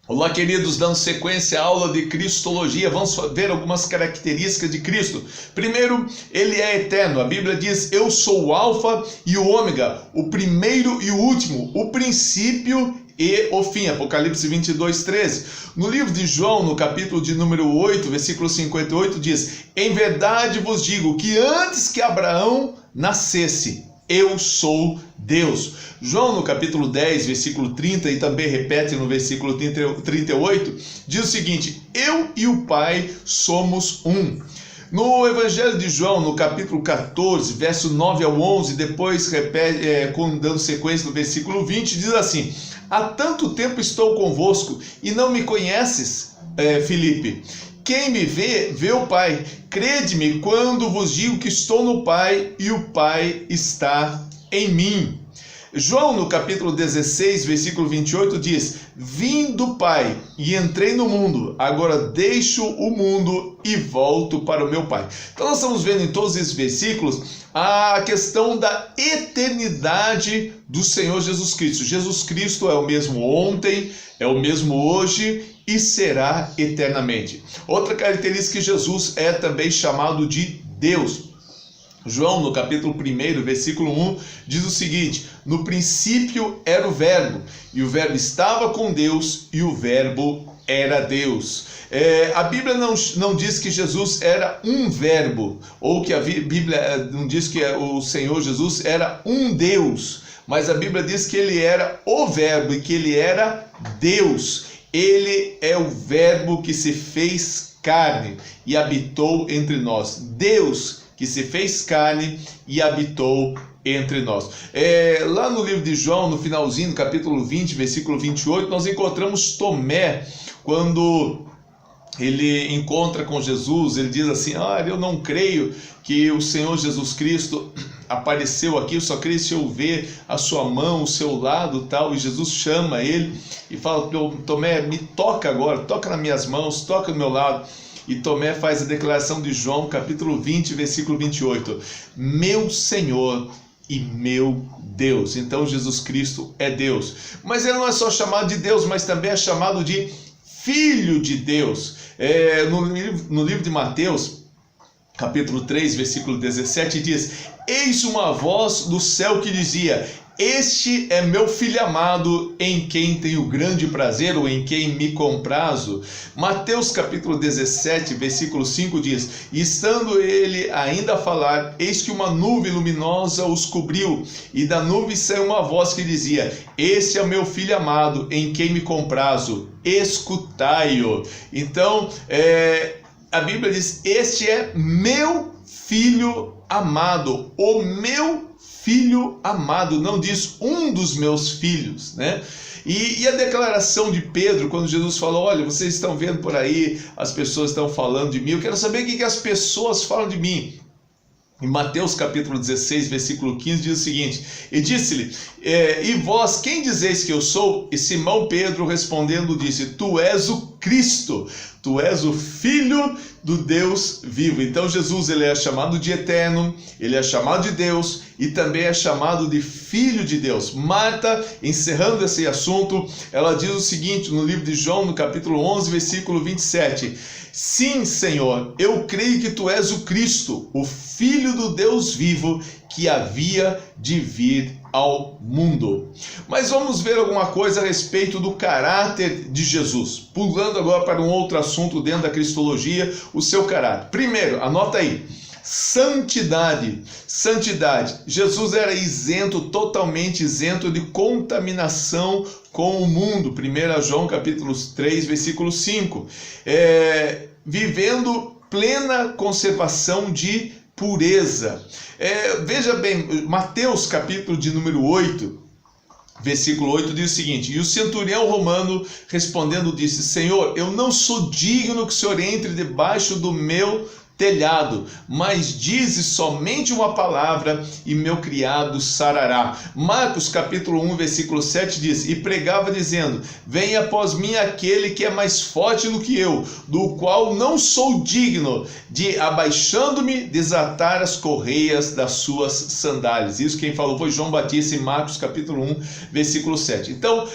Olá, queridos, dando sequência à aula de Cristologia, vamos ver algumas características de Cristo. Primeiro, ele é eterno. A Bíblia diz: eu sou o Alfa e o Ômega, o primeiro e o último, o princípio e o fim. Apocalipse 22:13. No livro de João, no capítulo de número 8, versículo 58, diz: em verdade vos digo que antes que Abraão nascesse, eu sou Deus. João, no capítulo 10, versículo 30, e também repete no versículo 38, diz o seguinte: eu e o Pai somos um. No Evangelho de João, no capítulo 14, verso 9 ao 11, depois repete, dando sequência no versículo 20, diz assim: há tanto tempo estou convosco e não me conheces, Filipe. Quem me vê, vê o Pai. Crede-me quando vos digo que estou no Pai e o Pai está em mim. João, no capítulo 16, versículo 28, diz: vim do Pai e entrei no mundo, agora deixo o mundo e volto para o meu Pai. Então nós estamos vendo em todos esses versículos a questão da eternidade do Senhor Jesus Cristo. Jesus Cristo é o mesmo ontem, é o mesmo hoje e será eternamente. Outra característica que Jesus é também chamado de Deus. João, no capítulo 1, versículo 1, diz o seguinte: no princípio era o Verbo, e o Verbo estava com Deus, e o Verbo era Deus. A Bíblia não diz que Jesus era um verbo, ou que a Bíblia não diz que o Senhor Jesus era um Deus, mas a Bíblia diz que ele era o Verbo e que ele era Deus. Ele é o Verbo que se fez carne e habitou entre nós. Deus que se fez carne e habitou entre nós. Lá no livro de João, no finalzinho, no capítulo 20, versículo 28, nós encontramos Tomé, quando ele encontra com Jesus. Ele diz assim: eu não creio que o Senhor Jesus Cristo apareceu aqui, eu só creio se eu ver a sua mão, o seu lado, tal. E Jesus chama ele e fala: Tomé, me toca agora, toca nas minhas mãos, toca no meu lado. E Tomé faz a declaração de João, capítulo 20, versículo 28. Meu Senhor e meu Deus. Então Jesus Cristo é Deus. Mas ele não é só chamado de Deus, mas também é chamado de Filho de Deus. No livro de Mateus, capítulo 3, versículo 17, diz: eis uma voz do céu que dizia: este é meu filho amado, em quem tenho grande prazer, ou em quem me comprazo. Mateus capítulo 17, versículo 5 diz: e estando ele ainda a falar, eis que uma nuvem luminosa os cobriu, e da nuvem saiu uma voz que dizia: este é o meu filho amado, em quem me comprazo, escutai-o. Então, a Bíblia diz: este é meu filho amado, o meu filho amado, não diz um dos meus filhos, né? E a declaração de Pedro, quando Jesus falou: olha, vocês estão vendo por aí, as pessoas estão falando de mim, eu quero saber o que as pessoas falam de mim. Em Mateus capítulo 16, versículo 15, diz o seguinte: e disse-lhe: e vós, quem dizeis que eu sou? E Simão Pedro respondendo disse: tu és o Cristo, tu és o Filho do Deus vivo. Então Jesus, ele é chamado de eterno, ele é chamado de Deus e também é chamado de Filho de Deus. Marta, encerrando esse assunto, ela diz o seguinte no livro de João, no capítulo 11, versículo 27: sim, Senhor, eu creio que tu és o Cristo, o Filho do Deus vivo, que havia de vir ao mundo. Mas vamos ver alguma coisa a respeito do caráter de Jesus. Pulando agora para um outro assunto dentro da Cristologia, o seu caráter. Primeiro, anota aí: santidade. Santidade. Jesus era isento, totalmente isento de contaminação com o mundo. 1 João capítulo 3, versículo 5. Vivendo plena conservação de pureza. Veja bem, Mateus capítulo de número 8, versículo 8 diz o seguinte: e o centurião romano respondendo disse: Senhor, eu não sou digno que o Senhor entre debaixo do meu telhado, mas dize somente uma palavra e meu criado sarará. Marcos capítulo 1, versículo 7 diz: e pregava dizendo: venha após mim aquele que é mais forte do que eu, do qual não sou digno de, abaixando-me, desatar as correias das suas sandálias. Isso quem falou foi João Batista em Marcos capítulo 1, versículo 7. Então,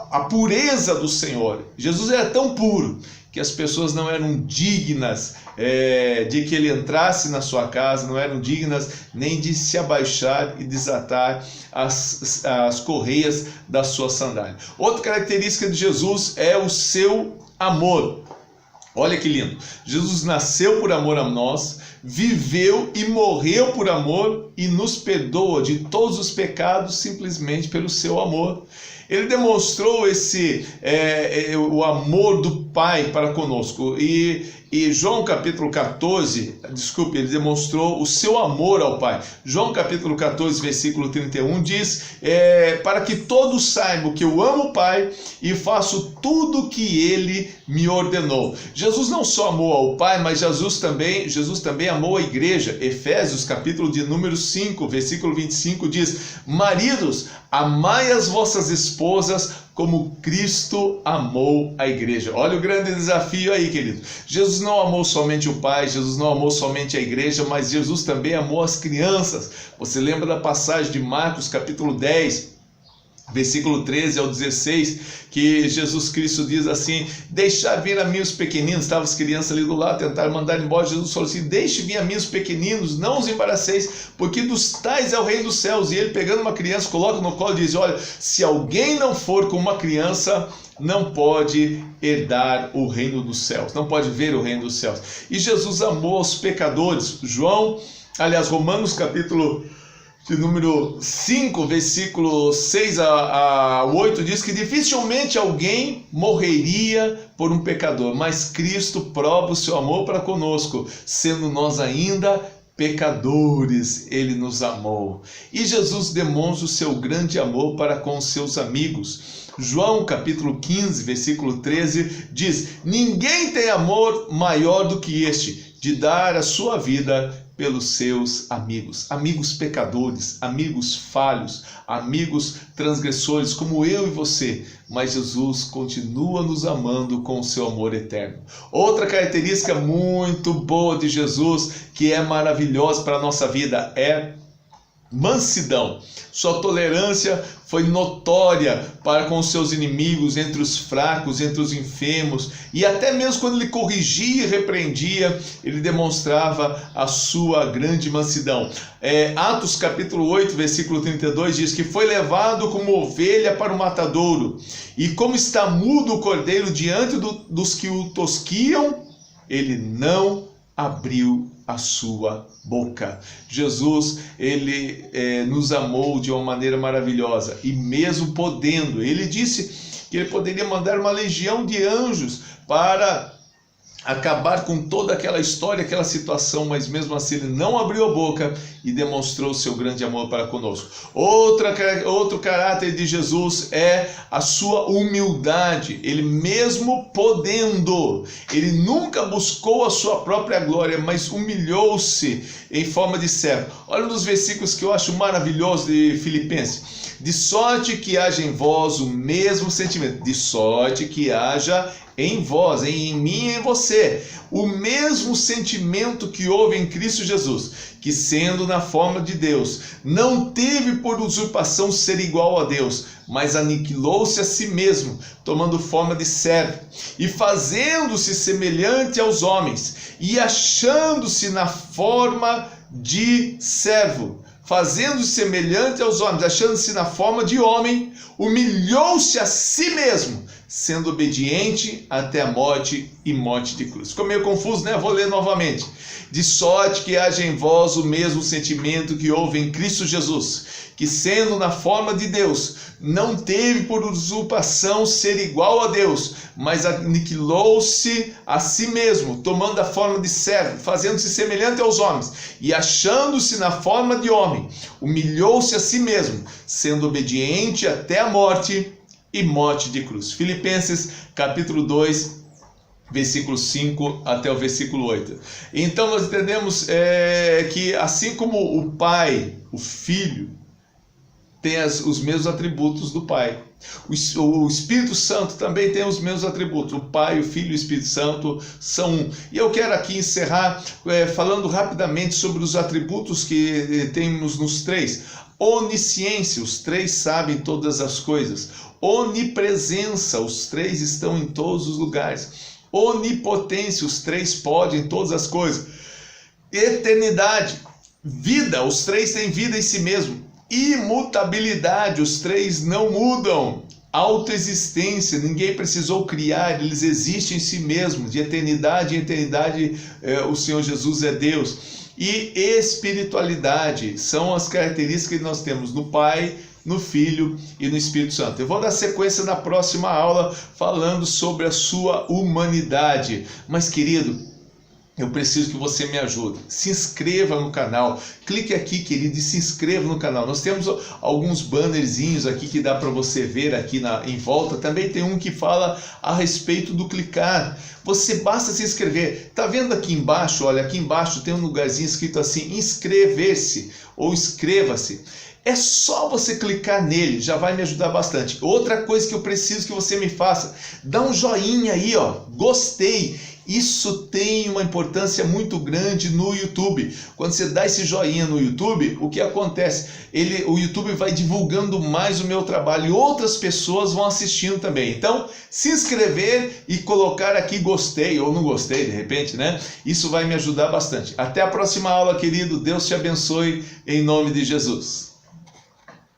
a pureza do Senhor. Jesus era tão puro que as pessoas não eram dignas de que ele entrasse na sua casa, não eram dignas nem de se abaixar e desatar as correias da sua sandália. Outra característica de Jesus é o seu amor. Olha que lindo, Jesus nasceu por amor a nós, viveu e morreu por amor e nos perdoa de todos os pecados simplesmente pelo seu amor. Ele demonstrou o amor do Pai para conosco. E João capítulo 14, ele demonstrou o seu amor ao Pai. João capítulo 14, versículo 31 diz, para que todos saibam que eu amo o Pai e faço tudo o que Ele me ordenou. Jesus não só amou ao Pai, mas Jesus também amou a igreja. Efésios capítulo de número 5, versículo 25 diz, maridos, amai as vossas esposas como Cristo amou a igreja. Olha o grande desafio aí, querido. Jesus não amou somente o Pai, Jesus não amou somente a igreja, mas Jesus também amou as crianças. Você lembra da passagem de Marcos capítulo 10, versículo 13 ao 16, que Jesus Cristo diz assim, deixar vir a mim os pequeninos. Estavam as crianças ali do lado, tentaram mandar embora. Jesus falou assim, deixe vir a mim os pequeninos, não os embaraceis, porque dos tais é o reino dos céus. E ele pegando uma criança, coloca no colo e diz, olha, se alguém não for com uma criança, não pode herdar o reino dos céus, não pode ver o reino dos céus. E Jesus amou os pecadores. Romanos capítulo de número 5, versículo 6 a 8, diz que dificilmente alguém morreria por um pecador, mas Cristo prova o seu amor para conosco, sendo nós ainda pecadores, Ele nos amou. E Jesus demonstra o seu grande amor para com os seus amigos. João capítulo 15, versículo 13 diz, ninguém tem amor maior do que este, de dar a sua vida pelos seus amigos, amigos pecadores, amigos falhos, amigos transgressores como eu e você, mas Jesus continua nos amando com o seu amor eterno. Outra característica muito boa de Jesus, que é maravilhosa para a nossa vida, é mansidão. Sua tolerância foi notória para com os seus inimigos, entre os fracos, entre os enfermos, e até mesmo quando ele corrigia e repreendia, ele demonstrava a sua grande mansidão. Atos capítulo 8, versículo 32 diz que foi levado como ovelha para o matadouro, e como está mudo o cordeiro diante dos que o tosquiam, ele não abriu a sua boca. Jesus, ele nos amou de uma maneira maravilhosa, e mesmo podendo, ele disse que ele poderia mandar uma legião de anjos para acabar com toda aquela história, aquela situação, mas mesmo assim ele não abriu a boca e demonstrou seu grande amor para conosco. Outro caráter de Jesus é a sua humildade. Ele mesmo podendo, ele nunca buscou a sua própria glória, mas humilhou-se em forma de servo. Olha nos versículos que eu acho maravilhoso de Filipenses. De sorte que haja em vós o mesmo sentimento, de sorte que haja em vós, em mim e em você, o mesmo sentimento que houve em Cristo Jesus, que sendo na forma de Deus, não teve por usurpação ser igual a Deus, mas aniquilou-se a si mesmo, tomando forma de servo, e fazendo-se semelhante aos homens, e achando-se na forma de servo, fazendo-se semelhante aos homens, achando-se na forma de homem, humilhou-se a si mesmo, sendo obediente até a morte e morte de cruz. Ficou meio confuso, né? Vou ler novamente. De sorte que haja em vós o mesmo sentimento que houve em Cristo Jesus, que sendo na forma de Deus, não teve por usurpação ser igual a Deus, mas aniquilou-se a si mesmo, tomando a forma de servo, fazendo-se semelhante aos homens, e achando-se na forma de homem, humilhou-se a si mesmo, sendo obediente até a morte e morte de cruz. Filipenses capítulo 2, versículo 5 até o versículo 8. Então nós entendemos que assim como o Pai, o Filho, tem os mesmos atributos do Pai, o Espírito Santo também tem os mesmos atributos. O Pai, o Filho e o Espírito Santo são um. E eu quero aqui encerrar falando rapidamente sobre os atributos que temos nos três. Onisciência, os três sabem todas as coisas. Onipresença, os três estão em todos os lugares. Onipotência, os três podem todas as coisas. Eternidade, vida, os três têm vida em si mesmo. Imutabilidade, os três não mudam. Autoexistência, ninguém precisou criar, eles existem em si mesmos. De eternidade em eternidade, o Senhor Jesus é Deus. E espiritualidade, são as características que nós temos no Pai, no Filho e no Espírito Santo. Eu vou dar sequência na próxima aula falando sobre a sua humanidade. Mas, querido, eu preciso que você me ajude. Se inscreva no canal. Clique aqui, querido, e se inscreva no canal. Nós temos alguns bannerzinhos aqui que dá para você ver aqui em volta. Também tem um que fala a respeito do clicar. Você basta se inscrever. Tá vendo aqui embaixo? Olha, aqui embaixo tem um lugarzinho escrito assim, inscrever-se ou inscreva-se. É só você clicar nele, já vai me ajudar bastante. Outra coisa que eu preciso que você me faça, dá um joinha aí, ó, gostei. Isso tem uma importância muito grande no YouTube. Quando você dá esse joinha no YouTube, o que acontece? O YouTube vai divulgando mais o meu trabalho e outras pessoas vão assistindo também. Então, se inscrever e colocar aqui gostei ou não gostei, de repente, né? Isso vai me ajudar bastante. Até a próxima aula, querido. Deus te abençoe em nome de Jesus.